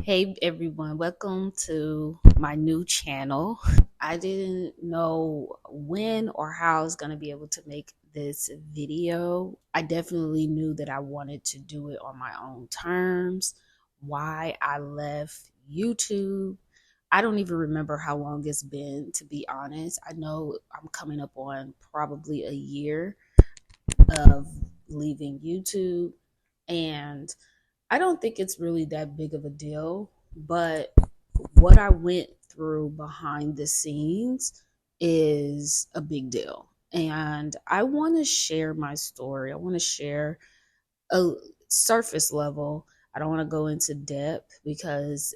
Hey everyone, welcome to my new channel. I didn't know when or how I was going to be able to make this video. I definitely knew that I wanted to do it on my own terms. Why I left YouTube, I don't even remember how long it's been, to be honest. I know I'm coming up on probably a year of leaving YouTube, and I don't think it's really that big of a deal, but what I went through behind the scenes is a big deal. And I want to share my story. I want to share a surface level. I don't want to go into depth because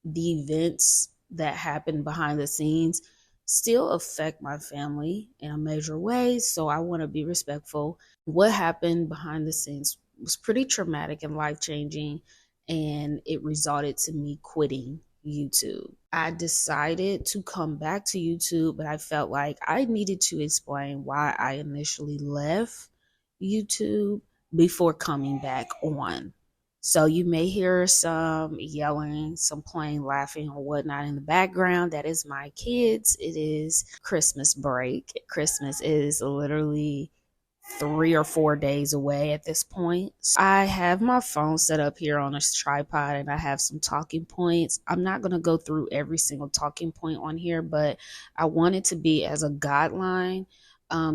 the events that happen behind the scenes still affect my family in a major way. So I want to be respectful. What happened behind the scenes was pretty traumatic and life changing, and it resulted to me quitting YouTube. I decided to come back to YouTube, but I felt like I needed to explain why I initially left YouTube before coming back on. So you may hear some yelling, some playing, laughing, or whatnot in the background. That is my kids. It is Christmas break. Christmas is literally 3 or 4 days away at this point. So I have my phone set up here on a tripod and I have some talking points. I'm not going to go through every single talking point on here, but I want it to be as a guideline,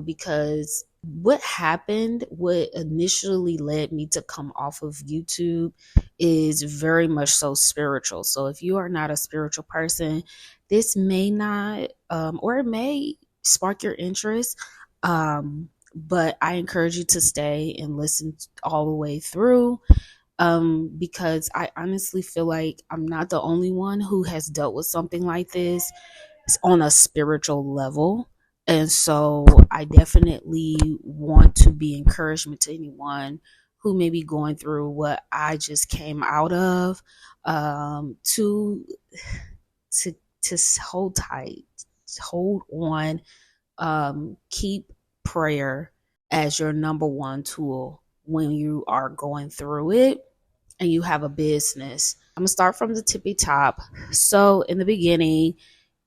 because what initially led me to come off of YouTube is very much so spiritual. So if you are not a spiritual person, this may not, or it may spark your interest. But I encourage you to stay and listen all the way through, because I honestly feel like I'm not the only one who has dealt with something like this on a spiritual level. And so I definitely want to be encouragement to anyone who may be going through what I just came out of, to to hold tight, hold on, keep prayer as your number one tool when you are going through it and you have a business. I'm gonna start from the tippy top. So in the beginning,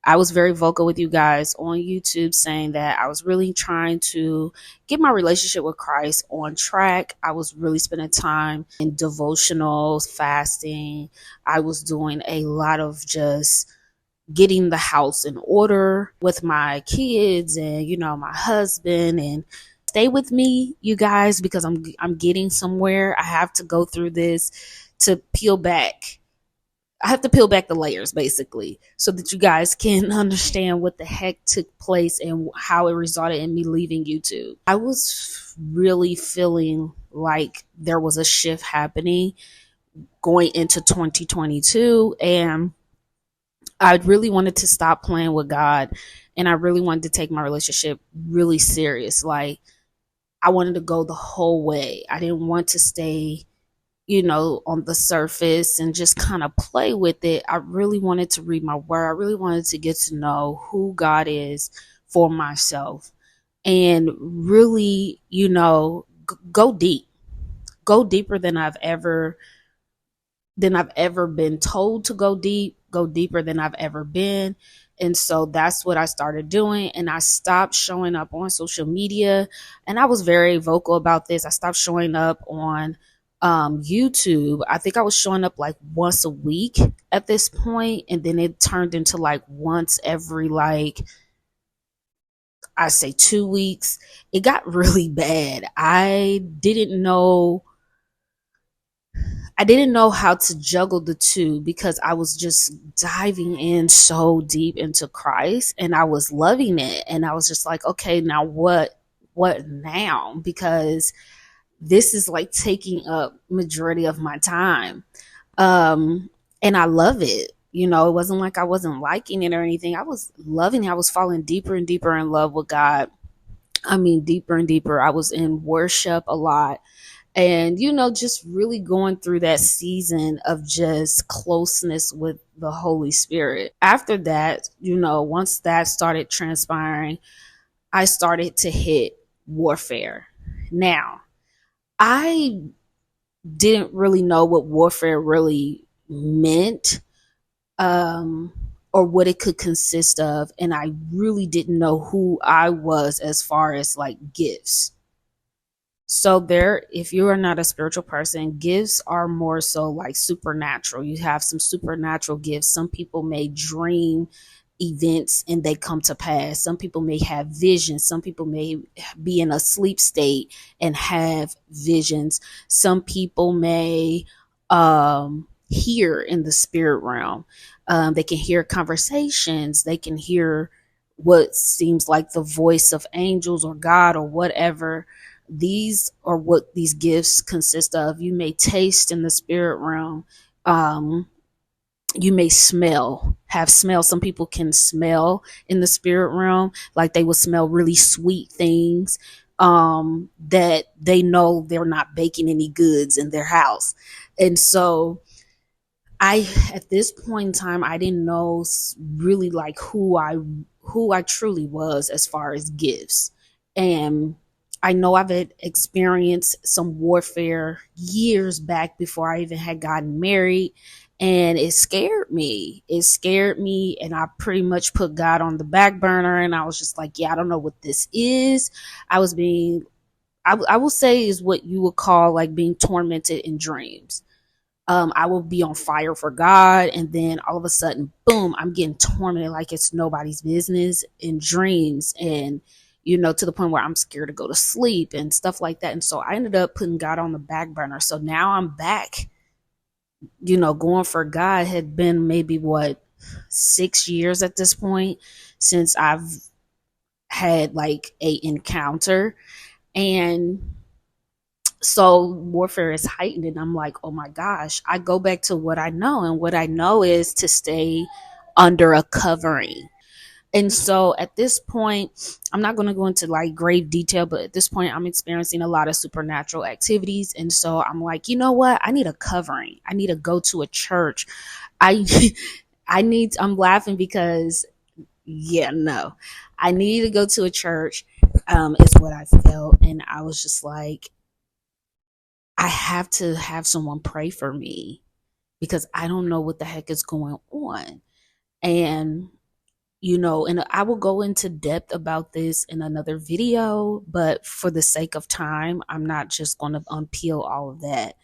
I was very vocal with you guys on YouTube saying that I was really trying to get my relationship with Christ on track. I was really spending time in devotionals, fasting. I was doing a lot of just getting the house in order with my kids and my husband, and stay with me, you guys, because I'm getting somewhere. I have to go through this to peel back. I have to peel back the layers basically so that you guys can understand what the heck took place and how it resulted in me leaving YouTube. I was really feeling like there was a shift happening going into 2022, and I really wanted to stop playing with God, and I really wanted to take my relationship really serious. Like, I wanted to go the whole way. I didn't want to stay, on the surface and just kind of play with it. I really wanted to read my word. I really wanted to get to know who God is for myself and really, go deep, go deeper than I've ever been told to go deep, go deeper than I've ever been. And so that's what I started doing. And I stopped showing up on social media. And I was very vocal about this. I stopped showing up on YouTube. I think I was showing up like once a week at this point, and then it turned into like once every, like, I say 2 weeks. It got really bad. I didn't know how to juggle the two because I was just diving in so deep into Christ and I was loving it. And I was just like, okay, now what now? Because this is like taking up majority of my time. And I love it. It wasn't like I wasn't liking it or anything. I was loving it. I was falling deeper and deeper in love with God. I mean, deeper and deeper. I was in worship a lot, and just really going through that season of just closeness with the Holy Spirit. After that, once that started transpiring, I started to hit warfare. Now, I didn't really know what warfare really meant, um, or what it could consist of. And I really didn't know who I was as far as like gifts. So there, if you are not a spiritual person, gifts are more so like supernatural. You have some supernatural gifts. Some people may dream events and they come to pass. Some people may have visions. Some people may be in a sleep state and have visions. Some people may hear in the spirit realm. They can hear conversations. They can hear what seems like the voice of angels or God or whatever. These are what these gifts consist of. You may taste in the spirit realm. Um, you may have smell. Some people can smell in the spirit realm, like they will smell really sweet things, that they know they're not baking any goods in their house. And so I, at this point in time, I didn't know really like who I truly was as far as gifts. And I know I've had experienced some warfare years back before I even had gotten married. And it scared me. It scared me. And I pretty much put God on the back burner. And I was just like, yeah, I don't know what this is. I was being, I will say, is what you would call like being tormented in dreams. I will be on fire for God, and then all of a sudden, boom, I'm getting tormented like it's nobody's business in dreams, and to the point where I'm scared to go to sleep and stuff like that. And so I ended up putting God on the back burner. So now I'm back, going for God. Had been maybe 6 years at this point since I've had like a encounter. And so warfare is heightened, and I'm like, oh my gosh. I go back to what I know, and what I know is to stay under a covering. And so at this point, I'm not going to go into like grave detail, but at this point I'm experiencing a lot of supernatural activities. And so I'm like, you know what, I need a covering. I need to go to a church. I I'm laughing because, yeah, no, I need to go to a church. Is what I felt. And I was just like, I have to have someone pray for me because I don't know what the heck is going on. And, and I will go into depth about this in another video, but for the sake of time, I'm not just going to unpeel all of that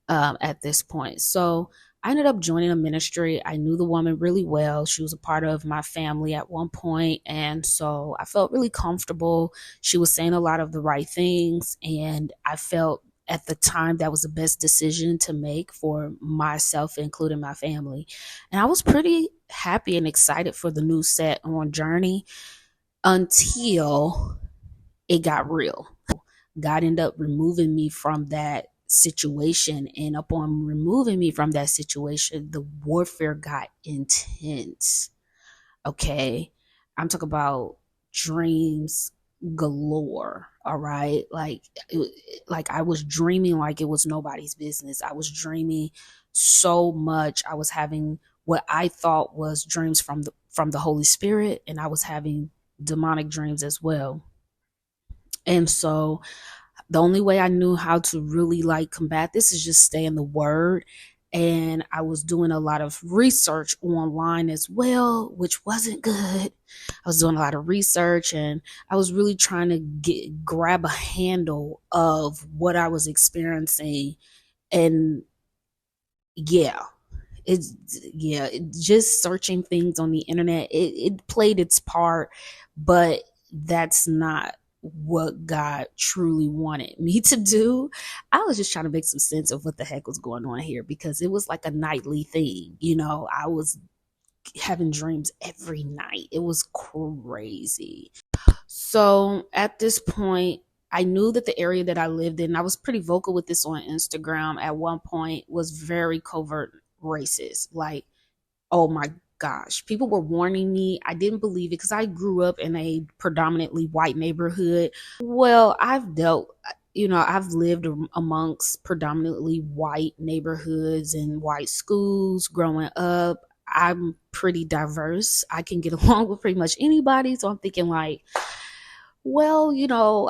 at this point. So I ended up joining a ministry. I knew the woman really well. She was a part of my family at one point, and so I felt really comfortable. She was saying a lot of the right things, and I felt at the time that was the best decision to make for myself, including my family. And I was pretty happy and excited for the new set on Journey until it got real. God ended up removing me from that situation. And upon removing me from that situation, the warfare got intense. Okay. I'm talking about dreams galore. All right. Like I was dreaming like it was nobody's business. I was dreaming so much. I was having what I thought was dreams from the Holy Spirit, and I was having demonic dreams as well. And so the only way I knew how to really like combat this is just stay in the word. And I was doing a lot of research online as well, which wasn't good. I was doing a lot of research, and I was really trying to grab a handle of what I was experiencing. And yeah, just searching things on the internet, it played its part, but that's not what God truly wanted me to do. I was just trying to make some sense of what the heck was going on here, because it was like a nightly thing. I was having dreams every night. It was crazy. So at this point, I knew that the area that I lived in, I was pretty vocal with this on Instagram at one point, was very covert racist. Like, oh my gosh, people were warning me. I didn't believe it because I grew up in a predominantly white neighborhood. Well, I've lived amongst predominantly white neighborhoods and white schools growing up. I'm pretty diverse. I can get along with pretty much anybody. So I'm thinking like, well,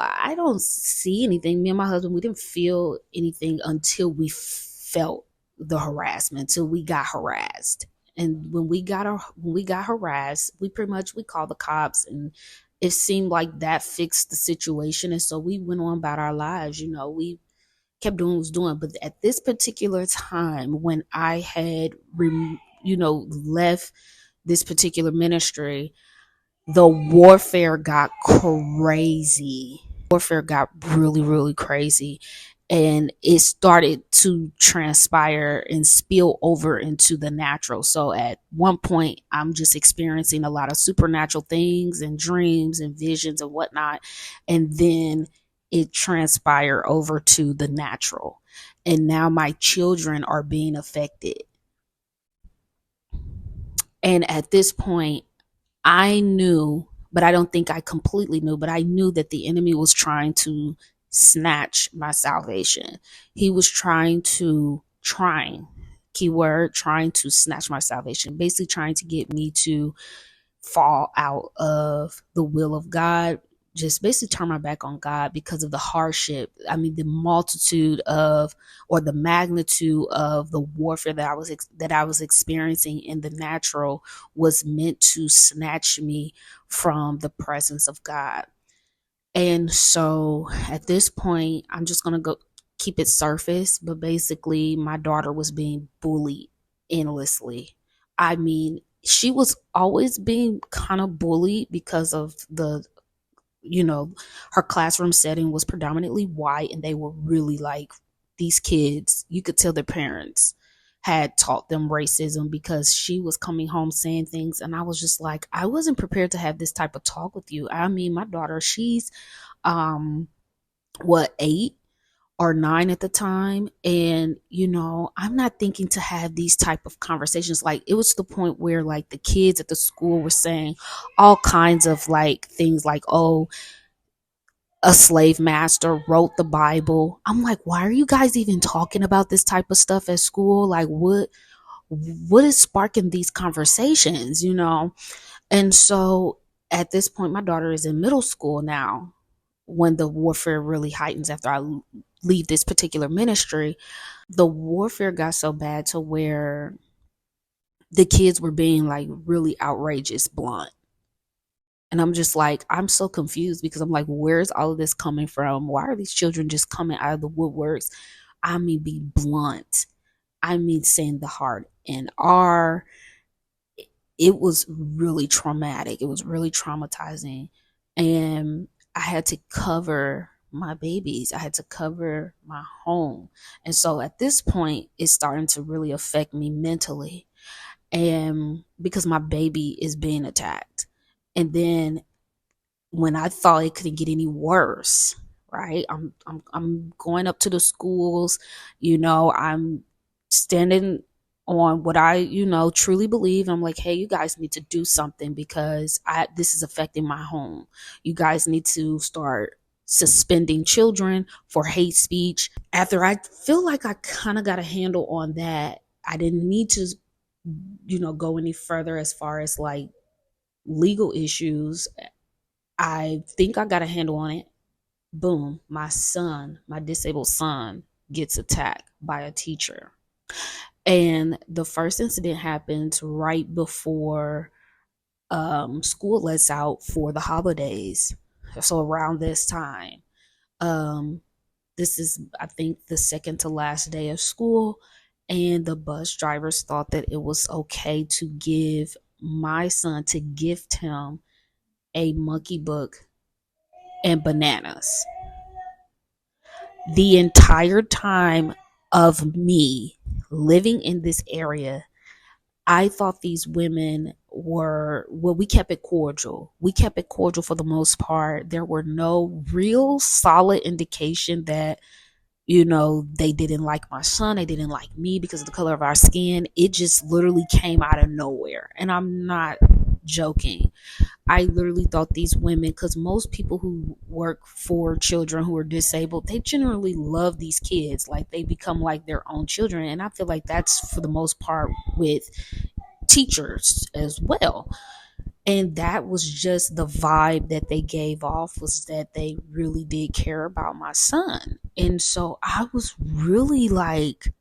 I don't see anything. Me and my husband, we didn't feel anything until we felt the harassment, till we got harassed. And when we got harassed, we pretty much we called the cops, and it seemed like that fixed the situation. And so we went on about our lives. We kept doing what was doing. But at this particular time, when I had left this particular ministry, the warfare got crazy. Warfare got really, really crazy. And it started to transpire and spill over into the natural. So at one point, I'm just experiencing a lot of supernatural things and dreams and visions and whatnot. And then it transpired over to the natural. And now my children are being affected. And at this point, I knew, but I don't think I completely knew, but I knew that the enemy was trying to snatch my salvation. He was keyword, trying to snatch my salvation, basically trying to get me to fall out of the will of God, just basically turn my back on God because of the hardship. I mean, the multitude of, or the magnitude of the warfare that I was experiencing in the natural was meant to snatch me from the presence of God. And so at this point, I'm just going to go keep it surface, but basically my daughter was being bullied endlessly. I mean, she was always being kind of bullied because of her classroom setting was predominantly white, and they were really like, these kids, you could tell their parents had taught them racism, because she was coming home saying things, and I was just like, I wasn't prepared to have this type of talk with you. I mean, my daughter, she's 8 or 9 at the time, and I'm not thinking to have these type of conversations. Like, it was to the point where like the kids at the school were saying all kinds of like things like, oh, a slave master wrote the Bible. I'm like, why are you guys even talking about this type of stuff at school? Like, what is sparking these conversations? And so at this point, my daughter is in middle school now, when the warfare really heightens after I leave this particular ministry. The warfare got so bad to where the kids were being like really outrageous, blunt. And I'm just like, I'm so confused, because I'm like, where's all of this coming from? Why are these children just coming out of the woodworks? I mean, be blunt. I mean, saying the hard NR. It was really traumatic. It was really traumatizing. And I had to cover my babies. I had to cover my home. And so at this point, it's starting to really affect me mentally. And because my baby is being attacked. And then when I thought it couldn't get any worse, right? I'm going up to the schools, I'm standing on what I, truly believe. I'm like, hey, you guys need to do something, because this is affecting my home. You guys need to start suspending children for hate speech. After I feel like I kind of got a handle on that, I didn't need to, go any further as far as like legal issues. I think I got a handle on it. Boom, my disabled son, gets attacked by a teacher. And the first incident happened right before school lets out for the holidays. So around this time, this is, I think, the second to last day of school. And the bus drivers thought that it was okay to give my son, to gift him a monkey book and bananas. The entire time of me living in this area, I thought these women were, well, we kept it cordial. We kept it cordial for the most part. There were no real solid indication that, they didn't like my son. They didn't like me because of the color of our skin. It just literally came out of nowhere. And I'm not joking. I literally thought these women, because most people who work for children who are disabled, they generally love these kids. Like, they become like their own children. And I feel like that's for the most part with teachers as well. And that was just the vibe that they gave off, was that they really did care about my son. And so I was really like,